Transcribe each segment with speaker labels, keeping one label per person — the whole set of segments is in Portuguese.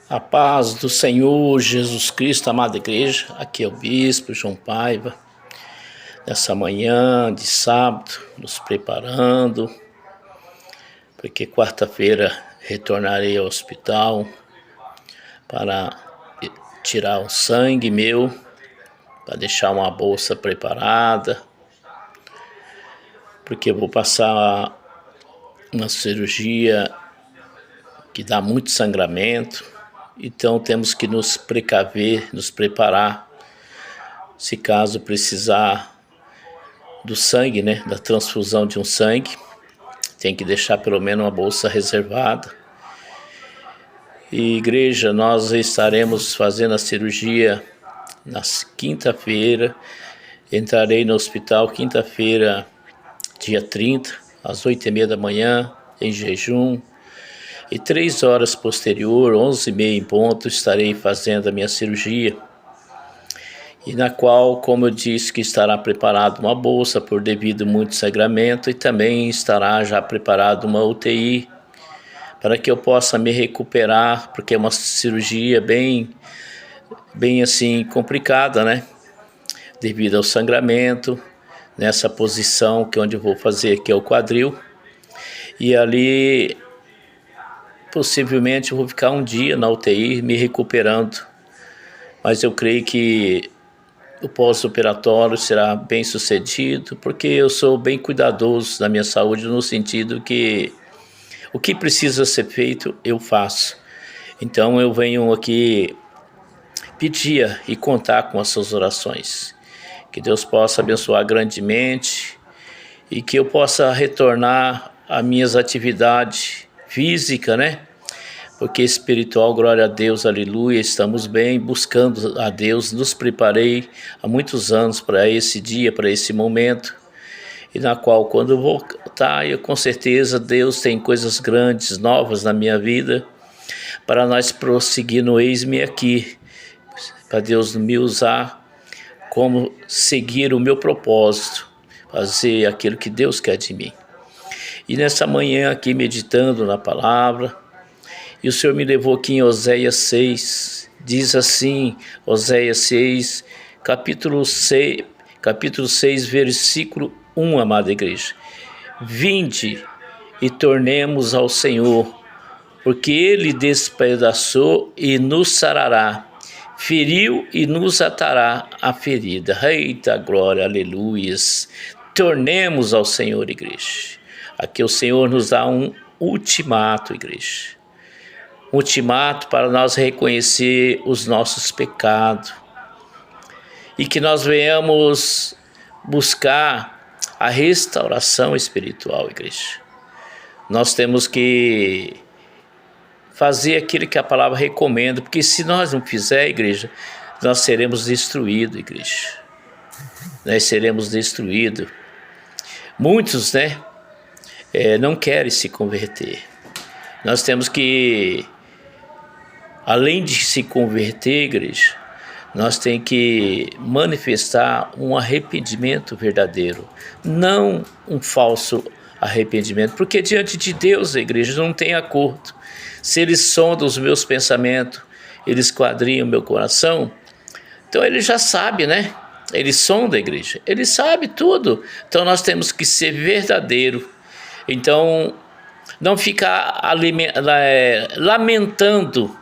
Speaker 1: A paz do Senhor Jesus Cristo, amada igreja, aqui é o Bispo João Paiva, nessa manhã de sábado, nos preparando, porque quarta-feira retornarei ao hospital para tirar o sangue meu, para deixar uma bolsa preparada, porque eu vou passar uma cirurgia que dá muito sangramento. Então temos que nos precaver, nos preparar, se caso precisar do sangue, da transfusão de um sangue, tem que deixar pelo menos uma bolsa reservada. E igreja, nós estaremos fazendo a cirurgia na quinta-feira, entrarei no hospital quinta-feira, dia 30, às 8h30 da manhã, em jejum. E 3 horas posterior, 11h30 em ponto, estarei fazendo a minha cirurgia. E na qual, como eu disse, que estará preparado uma bolsa por devido muito sangramento e também estará já preparado uma UTI para que eu possa me recuperar, porque é uma cirurgia bem assim complicada, devido ao sangramento, nessa posição que é onde eu vou fazer, que é o quadril. E ali possivelmente eu vou ficar um dia na UTI me recuperando, mas eu creio que o pós-operatório será bem sucedido, porque eu sou bem cuidadoso da minha saúde, no sentido que o que precisa ser feito eu faço. Então eu venho aqui pedir e contar com as suas orações, que Deus possa abençoar grandemente e que eu possa retornar às minhas atividades física, porque espiritual, glória a Deus, aleluia, estamos bem, buscando a Deus, nos preparei há muitos anos para esse dia, para esse momento, e na qual quando eu voltar, eu com certeza Deus tem coisas grandes, novas na minha vida, para nós prosseguir no eis-me aqui, para Deus me usar como seguir o meu propósito, fazer aquilo que Deus quer de mim. E nessa manhã aqui meditando na palavra, e o Senhor me levou aqui em Oséias 6, diz assim, Oséias 6, capítulo 6, versículo 1, amada igreja. Vinde e tornemos ao Senhor, porque Ele despedaçou e nos sarará, feriu e nos atará a ferida. Eita glória, aleluias. Tornemos ao Senhor, igreja. Aqui o Senhor nos dá um ultimato, igreja. Um ultimato para nós reconhecer os nossos pecados. E que nós venhamos buscar a restauração espiritual, igreja. Nós temos que fazer aquilo que a palavra recomenda, porque se nós não fizer, igreja, nós seremos destruídos, igreja. Nós seremos destruídos. Muitos, não querem se converter. Nós temos que, além de se converter, igreja, nós temos que manifestar um arrependimento verdadeiro, não um falso arrependimento, porque diante de Deus, a igreja, não tem acordo. Se Ele sonda os meus pensamentos, Ele esquadrinha o meu coração, então Ele já sabe, Ele sonda a igreja, Ele sabe tudo. Então nós temos que ser verdadeiro. Então, não ficar lamentando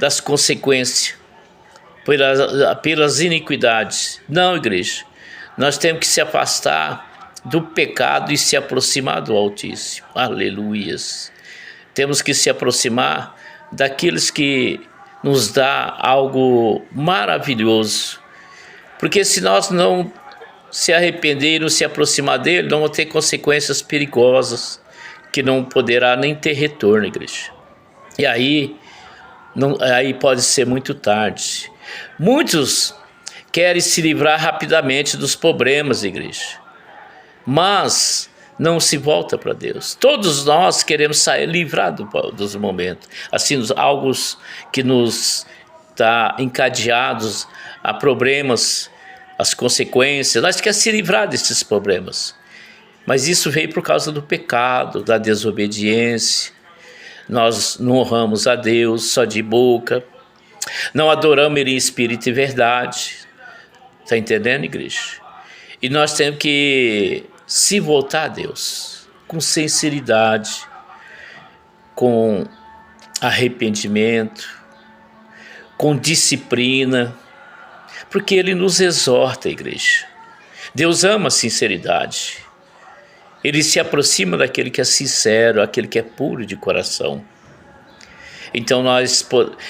Speaker 1: das consequências pelas iniquidades. Não, igreja. Nós temos que se afastar do pecado e se aproximar do Altíssimo. Aleluias. Temos que se aproximar daqueles que nos dá algo maravilhoso. Porque se nós não se arrepender e não se aproximar dele, não vão ter consequências perigosas, que não poderá nem ter retorno, igreja. E aí pode ser muito tarde. Muitos querem se livrar rapidamente dos problemas, igreja, mas não se volta para Deus. Todos nós queremos sair livrados dos momentos, assim, algo que nos está encadeados a problemas, as consequências. Nós queremos se livrar desses problemas. Mas isso veio por causa do pecado, da desobediência. nós não honramos a Deus só de boca, não adoramos Ele em espírito e verdade. Está entendendo, igreja? E nós temos que se voltar a Deus com sinceridade, com arrependimento, com disciplina, porque Ele nos exorta, igreja. Deus ama a sinceridade. Ele se aproxima daquele que é sincero, aquele que é puro de coração. Então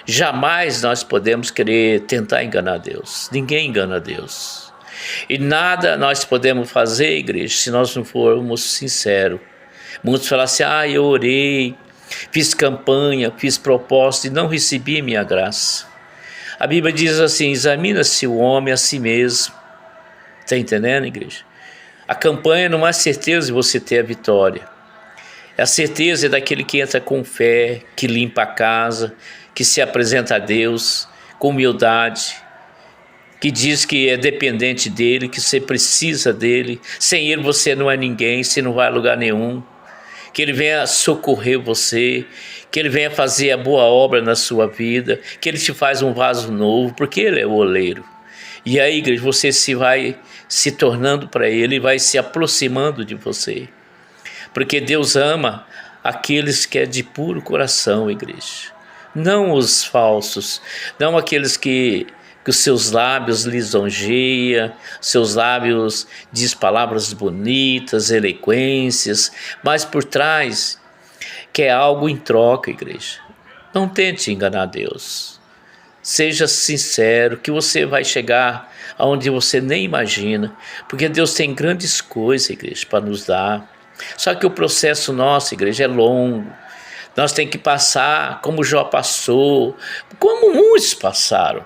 Speaker 1: jamais nós podemos querer tentar enganar Deus. Ninguém engana Deus. E nada nós podemos fazer, igreja, se nós não formos sinceros. Muitos falam assim, eu orei, fiz campanha, fiz propósito e não recebi minha graça. A Bíblia diz assim, examina-se o homem a si mesmo. Está entendendo, igreja? A campanha não é certeza de você ter a vitória. É a certeza daquele que entra com fé, que limpa a casa, que se apresenta a Deus com humildade, que diz que é dependente dele, que você precisa dele. Sem ele você não é ninguém, você não vai a lugar nenhum. Que ele venha socorrer você, que ele venha fazer a boa obra na sua vida, que ele te faz um vaso novo, porque ele é o oleiro. E aí, igreja, você vai se tornando para ele, vai se aproximando de você. Porque Deus ama aqueles que é de puro coração, igreja. Não os falsos, não aqueles que os seus lábios lisonjeia, seus lábios diz palavras bonitas, eloquências, mas por trás quer algo em troca, igreja. Não tente enganar Deus. Seja sincero que você vai chegar aonde você nem imagina, porque Deus tem grandes coisas, igreja, para nos dar. Só que o processo nosso, igreja, é longo. Nós temos que passar como Jó passou, como muitos passaram.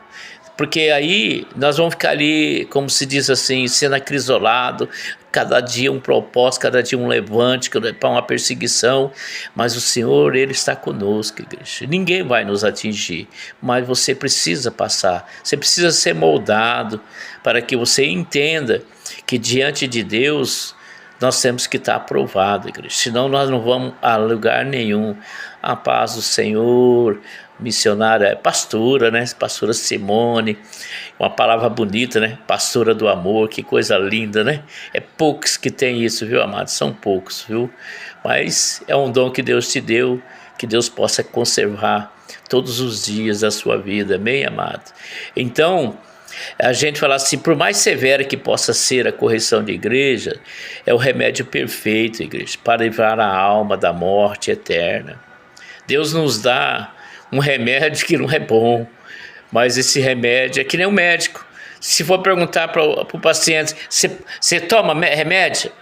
Speaker 1: Porque aí nós vamos ficar ali, como se diz assim, sendo acrisolado, cada dia um propósito, cada dia um levante para uma perseguição. Mas o Senhor, Ele está conosco, igreja. Ninguém vai nos atingir, mas você precisa passar. Você precisa ser moldado para que você entenda que diante de Deus nós temos que estar aprovado, igreja. Senão nós não vamos a lugar nenhum. A paz do Senhor, missionária, pastora, né? Pastora Simone, uma palavra bonita, né? Pastora do amor, que coisa linda, né? É poucos que tem isso, viu, amados? São poucos, viu? Mas é um dom que Deus te deu, que Deus possa conservar todos os dias da sua vida, amém, amado? Então, a gente fala assim, por mais severa que possa ser a correção de igreja, é o remédio perfeito, igreja, para livrar a alma da morte eterna. Deus nos dá um remédio que não é bom, mas esse remédio é que nem um médico. Se for perguntar para o paciente, você toma remédio?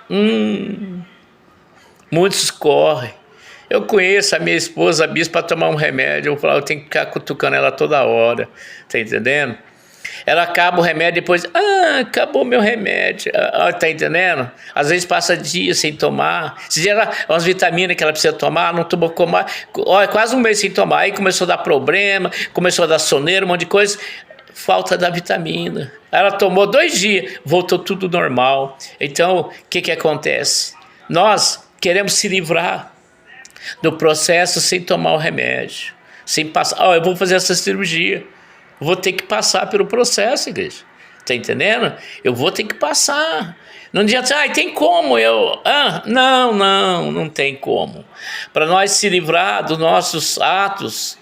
Speaker 1: Muitos correm. Eu conheço a minha esposa, a bispa, para tomar um remédio. Eu falo, eu tenho que ficar cutucando ela toda hora. Tá entendendo? Ela acaba o remédio, depois, acabou meu remédio, tá entendendo? Às vezes passa dias sem tomar, se ela, umas vitaminas que ela precisa tomar, não tomou quase um mês sem tomar, aí começou a dar problema, começou a dar soneira, um monte de coisa, falta da vitamina. Ela tomou 2 dias, voltou tudo normal. Então, o que acontece? Nós queremos se livrar do processo sem tomar o remédio, sem passar, eu vou fazer essa cirurgia. Vou ter que passar pelo processo, igreja. Tá entendendo? Eu vou ter que passar. Não adianta, tem como não tem como. Para nós se livrar dos nossos atos,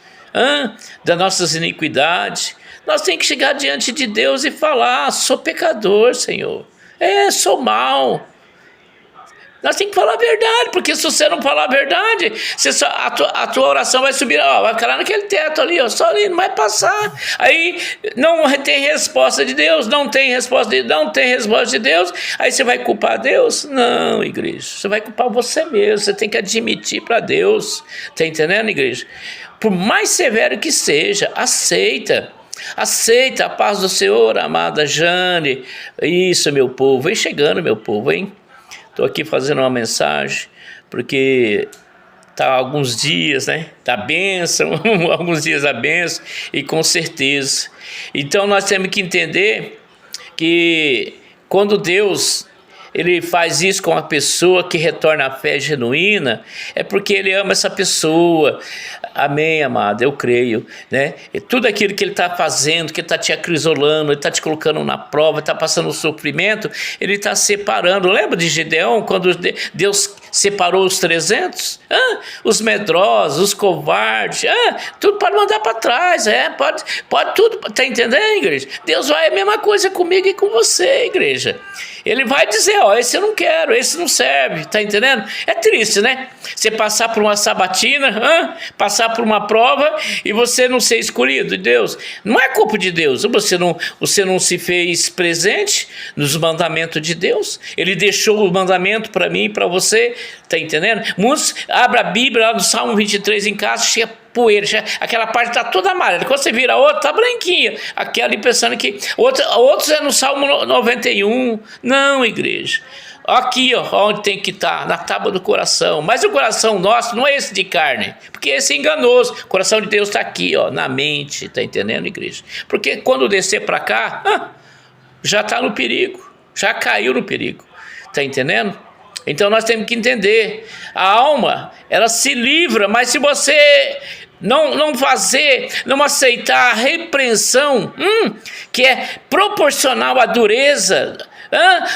Speaker 1: das nossas iniquidades, nós temos que chegar diante de Deus e falar, sou pecador, Senhor. Sou mau. Nós temos que falar a verdade, porque se você não falar a verdade, a tua oração vai subir, vai ficar naquele teto ali, só ali, não vai passar. Aí não tem resposta de Deus, não tem resposta de Deus, aí você vai culpar Deus? Não, igreja, você vai culpar você mesmo, você tem que admitir para Deus, tá entendendo, igreja? Por mais severo que seja, aceita a paz do Senhor, amada Jane. Isso, meu povo, vem chegando, meu povo, hein? Estou aqui fazendo uma mensagem, porque está alguns dias, né, da bênção, alguns dias da bênção, e com certeza. Então nós temos que entender que quando Deus, ele faz isso com a pessoa que retorna à fé genuína, é porque ele ama essa pessoa. Amém, amado, eu creio, né? E tudo aquilo que ele está fazendo, que ele está te acrisolando, ele está te colocando na prova, está passando o sofrimento, ele está separando. Lembra de Gideão, quando Deus separou os 300? Os medrosos, os covardes, tudo pode mandar para trás, pode tudo, tá entendendo, igreja? Deus vai a mesma coisa comigo e com você, igreja. Ele vai dizer, esse eu não quero, esse não serve, tá entendendo? É triste, né? Você passar por uma sabatina, passar por uma prova e você não ser escolhido de Deus. Não é culpa de Deus, você não se fez presente nos mandamentos de Deus. Ele deixou o mandamento para mim e para você, tá entendendo? Muitos abrem a Bíblia lá no Salmo 23 em casa, chega poeira, aquela parte está toda amarela. Quando você vira outra, está branquinha. Aquela ali pensando que... Outros é no Salmo 91. Não, igreja. Aqui, onde tem que estar, na tábua do coração. Mas o coração nosso não é esse de carne, porque esse é enganoso. O coração de Deus está aqui, na mente. Está entendendo, igreja? Porque quando descer para cá, já está no perigo. Já caiu no perigo. Está entendendo? Então nós temos que entender. A alma, ela se livra, mas se você não aceitar a repreensão, que é proporcional à dureza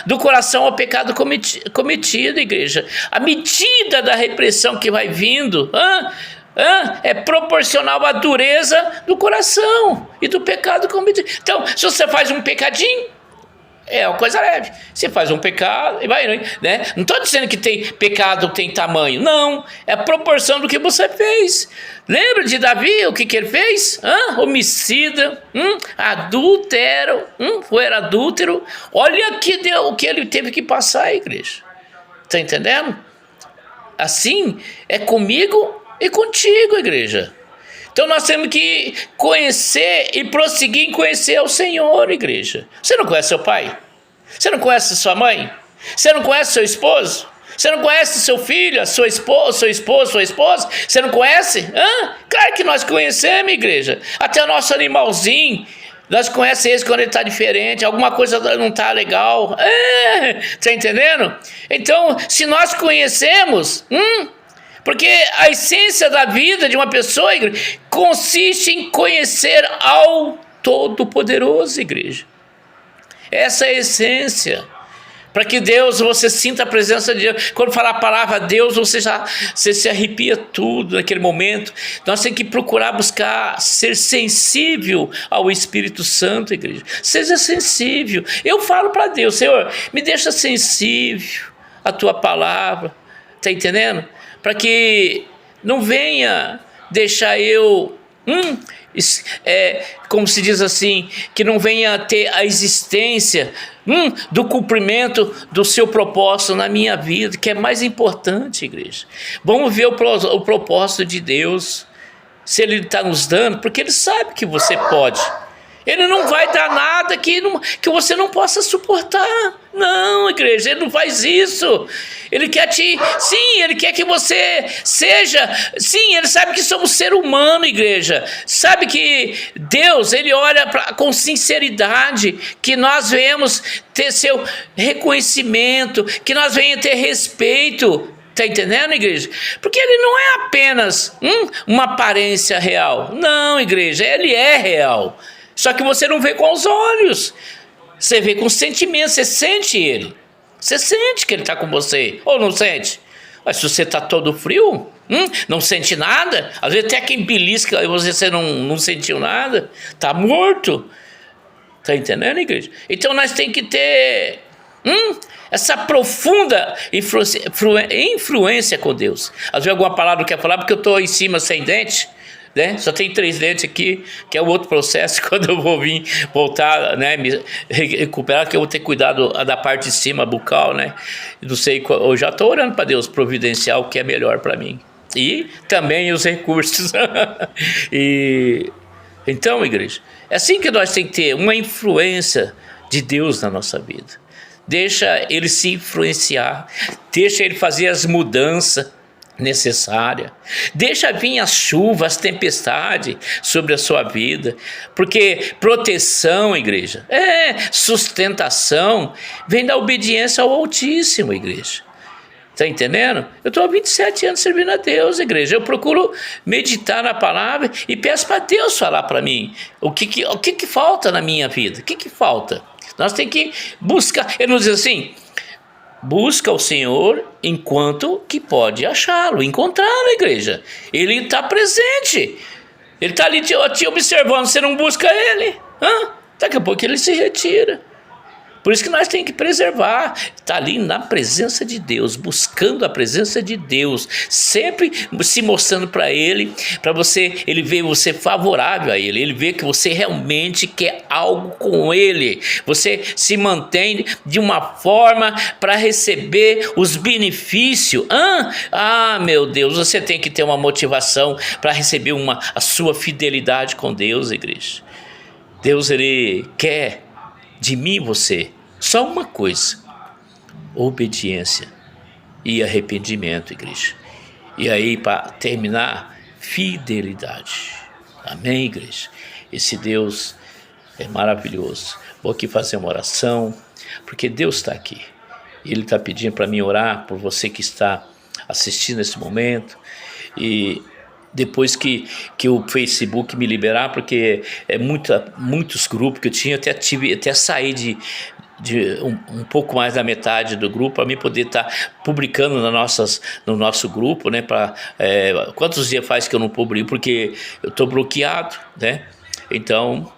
Speaker 1: do coração ao pecado cometido, igreja. A medida da repressão que vai vindo é proporcional à dureza do coração e do pecado cometido. Então, se você faz um pecadinho, é uma coisa leve. Você faz um pecado e vai, né? Não estou dizendo que pecado tem tamanho. Não, é a proporção do que você fez. Lembra de Davi, o que ele fez? Homicida, adúltero, era adúltero. Olha o que ele teve que passar, igreja. Está entendendo? Assim é comigo e contigo, igreja. Então nós temos que conhecer e prosseguir em conhecer o Senhor, igreja. Você não conhece seu pai? Você não conhece sua mãe? Você não conhece seu esposo? Você não conhece seu filho, sua esposa? Você não conhece? Claro que nós conhecemos, igreja. Até o nosso animalzinho, nós conhecemos ele quando ele está diferente, alguma coisa não está legal. Está entendendo? Então, se nós conhecemos... Porque a essência da vida de uma pessoa, igreja, consiste em conhecer ao Todo-Poderoso, igreja. Essa é a essência. Para que você sinta a presença de Deus. Quando falar a palavra Deus, você se arrepia tudo naquele momento. Nós temos que procurar buscar ser sensível ao Espírito Santo, igreja. Seja sensível. Eu falo para Deus, Senhor, me deixa sensível à tua palavra. Está entendendo? Para que não venha deixar eu, como se diz assim, que não venha ter a existência do cumprimento do seu propósito na minha vida, que é mais importante, igreja. Vamos ver o propósito de Deus, se Ele está nos dando, porque Ele sabe que você pode. Ele não vai dar nada que você não possa suportar. Não, igreja, Ele não faz isso. Ele quer Ele quer que você seja... Sim, Ele sabe que somos ser humano, igreja. Sabe que Deus, Ele olha com sinceridade, que nós venhamos ter seu reconhecimento, que nós venhamos ter respeito. Está entendendo, igreja? Porque Ele não é apenas uma aparência real. Não, igreja, Ele é real. Só que você não vê com os olhos, você vê com sentimento, você sente Ele. Você sente que Ele está com você, ou não sente? Mas se você está todo frio, não sente nada, às vezes até quem belisca e você não sentiu nada, está morto. Está entendendo, igreja? Então nós temos que ter essa profunda influência com Deus. Às vezes alguma palavra quer falar porque eu estou em cima sem dente, né? Só tem 3 dentes aqui, que é o outro processo. Quando eu vou voltar, né, me recuperar, que eu vou ter cuidado da parte de cima bucal, né? Não sei, eu já estou orando para Deus providenciar o que é melhor para mim e também os recursos. Então, igreja, é assim que nós temos que ter uma influência de Deus na nossa vida. Deixa Ele se influenciar, deixa Ele fazer as mudanças, necessária. Deixa vir as chuvas, as tempestades sobre a sua vida, porque proteção, igreja, sustentação, vem da obediência ao Altíssimo, igreja. Está entendendo? Eu estou há 27 anos servindo a Deus, igreja. Eu procuro meditar na palavra e peço para Deus falar para mim o que falta na minha vida. O que falta? Nós temos que buscar. Ele nos diz assim: busca o Senhor enquanto que pode achá-lo, encontrá-lo, igreja. Ele está presente. Ele está ali te observando. Você não busca ele? Daqui a pouco ele se retira. Por isso que nós temos que preservar, estar ali na presença de Deus, buscando a presença de Deus, sempre se mostrando para Ele, para ele ver você favorável a Ele vê que você realmente quer algo com Ele, você se mantém de uma forma para receber os benefícios. Meu Deus, você tem que ter uma motivação para receber a sua fidelidade com Deus, igreja. Deus, Ele quer de mim e você só uma coisa: obediência e arrependimento, igreja. E aí, para terminar, fidelidade. Amém, igreja? Esse Deus é maravilhoso. Vou aqui fazer uma oração, porque Deus está aqui. Ele está pedindo para mim orar por você que está assistindo esse momento. E depois que o Facebook me liberar, porque muitos grupos que eu tinha, até sair de um pouco mais da metade do grupo, para mim poder estar publicando no nosso grupo, né? Quantos dias faz que eu não publico? Porque eu estou bloqueado, né? Então,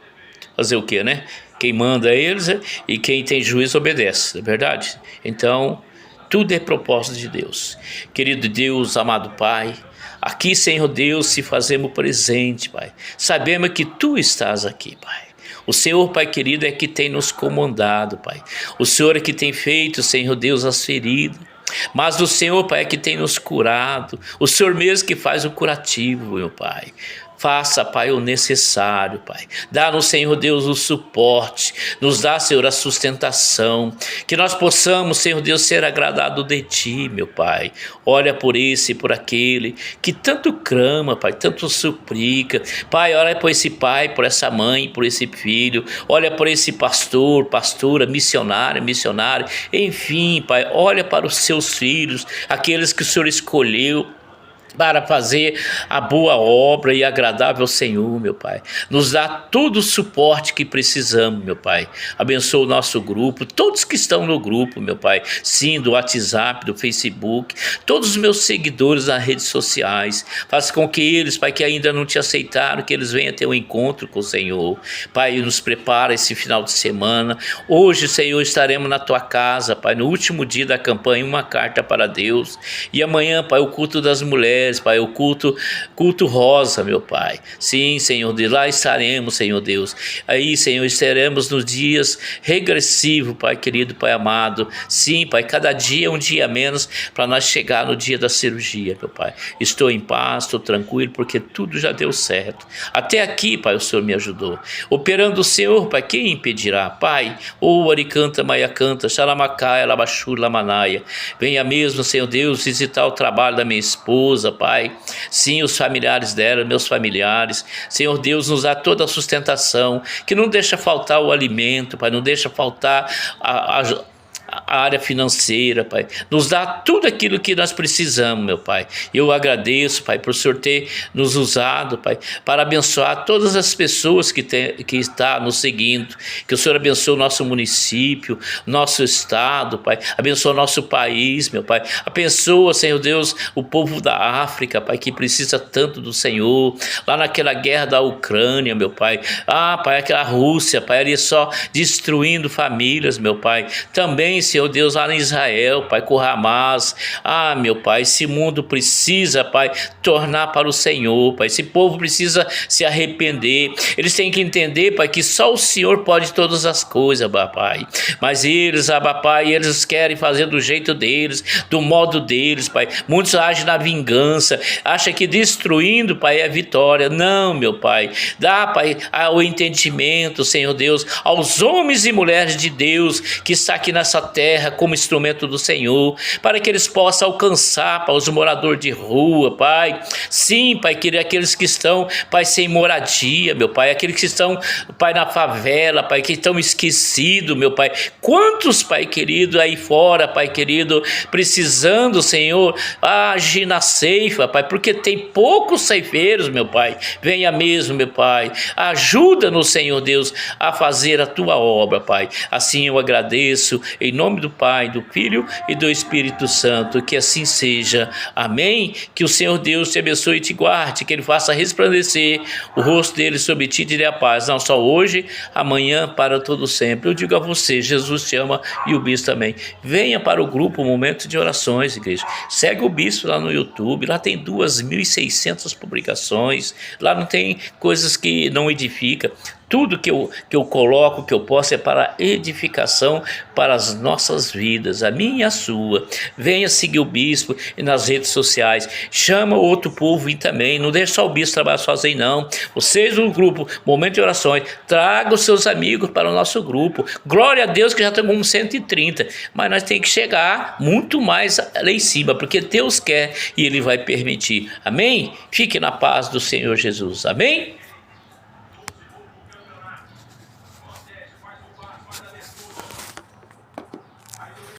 Speaker 1: fazer o quê, né? Quem manda é eles, e quem tem juízo obedece, não é verdade? Então, tudo é propósito de Deus. Querido Deus, amado Pai, aqui, Senhor Deus, se fazemos presente, Pai. Sabemos que Tu estás aqui, Pai. O Senhor, Pai querido, é que tem nos comandado, Pai. O Senhor é que tem feito, Senhor Deus, as feridas. Mas o Senhor, Pai, é que tem nos curado. O Senhor mesmo que faz o curativo, meu Pai. Faça, Pai, o necessário, Pai. Dá-nos, Senhor Deus, o suporte. Nos dá, Senhor, a sustentação. Que nós possamos, Senhor Deus, ser agradados de Ti, meu Pai. Olha por esse e por aquele que tanto clama, Pai, tanto suplica. Pai, olha por esse pai, por essa mãe, por esse filho. Olha por esse pastor, pastora, missionário. Enfim, Pai, olha para os seus filhos, aqueles que o Senhor escolheu para fazer a boa obra e agradável ao Senhor, meu Pai. Nos dá todo o suporte que precisamos, meu Pai. Abençoa o nosso grupo, todos que estão no grupo, meu Pai. Sim, do WhatsApp, do Facebook, todos os meus seguidores nas redes sociais. Faça com que eles, Pai, que ainda não te aceitaram, que eles venham ter um encontro com o Senhor. Pai, nos prepara esse final de semana. Hoje, Senhor, estaremos na Tua casa, Pai, no último dia da campanha, uma carta para Deus. E amanhã, Pai, o culto das mulheres, Pai, o culto rosa, meu Pai. Sim, Senhor Deus, lá estaremos, Senhor Deus. Aí, Senhor, estaremos nos dias regressivos, Pai querido, Pai amado. Sim, Pai, cada dia um dia menos para nós chegar no dia da cirurgia, meu Pai. Estou em paz, estou tranquilo, porque tudo já deu certo. Até aqui, Pai, o Senhor me ajudou. Operando o Senhor, Pai, quem impedirá? Pai, Aricanta, Maiacanta, Xalamacaia, Labachur, Lamanaia. Venha mesmo, Senhor Deus, visitar o trabalho da minha esposa, Pai. Sim, os familiares dela, meus familiares. Senhor Deus, nos dá toda a sustentação, que não deixa faltar o alimento, Pai, não deixa faltar a área financeira, Pai. Nos dá tudo aquilo que nós precisamos, meu Pai. Eu agradeço, Pai, por o Senhor ter nos usado, Pai, para abençoar todas as pessoas que estão nos seguindo. Que o Senhor abençoe o nosso município, nosso estado, Pai. Abençoa o nosso país, meu Pai. Abençoa, Senhor Deus, o povo da África, Pai, que precisa tanto do Senhor. Lá naquela guerra da Ucrânia, meu Pai. Pai, aquela Rússia, Pai, ali só destruindo famílias, meu Pai. Também, Senhor Deus, lá em Israel, Pai, com Hamas. Meu Pai, esse mundo precisa, Pai, tornar para o Senhor, Pai. Esse povo precisa se arrepender. Eles têm que entender, Pai, que só o Senhor pode todas as coisas, Pai. Mas eles, Pai, eles querem fazer do jeito deles, do modo deles, Pai. Muitos agem na vingança, acham que destruindo, Pai, é vitória. Não, meu Pai. Dá, Pai, o entendimento, Senhor Deus, aos homens e mulheres de Deus que está aqui nessa terra como instrumento do Senhor, para que eles possam alcançar, Pai, os moradores de rua, Pai. Sim, Pai querido, aqueles que estão, Pai, sem moradia, meu Pai, aqueles que estão, Pai, na favela, Pai, que estão esquecidos, meu Pai. Quantos, Pai querido, aí fora, Pai querido, precisando, Senhor, agir na ceifa, Pai, porque tem poucos ceifeiros, meu Pai. Venha mesmo, meu Pai, ajuda-nos, Senhor Deus, a fazer a tua obra, Pai. Assim eu agradeço, em nome do Pai, do Filho e do Espírito Santo, que assim seja. Amém? Que o Senhor Deus te abençoe e te guarde, que Ele faça resplandecer o rosto dele sobre ti e te dê a paz, não só hoje, amanhã, para todo sempre. Eu digo a você, Jesus te ama e o bispo também. Venha para o grupo Momento de Orações, igreja. Segue o bispo lá no YouTube, lá tem 2.600 publicações, lá não tem coisas que não edificam. Tudo que eu coloco, que eu posso, é para edificação para as nossas vidas, a minha e a sua. Venha seguir o bispo nas redes sociais. Chama o outro povo e também. Não deixe só o bispo trabalhar sozinho, não. Vocês no grupo Momento de Orações, traga os seus amigos para o nosso grupo. Glória a Deus que já estamos com 130. Mas nós temos que chegar muito mais lá em cima, porque Deus quer e Ele vai permitir. Amém? Fique na paz do Senhor Jesus. Amém?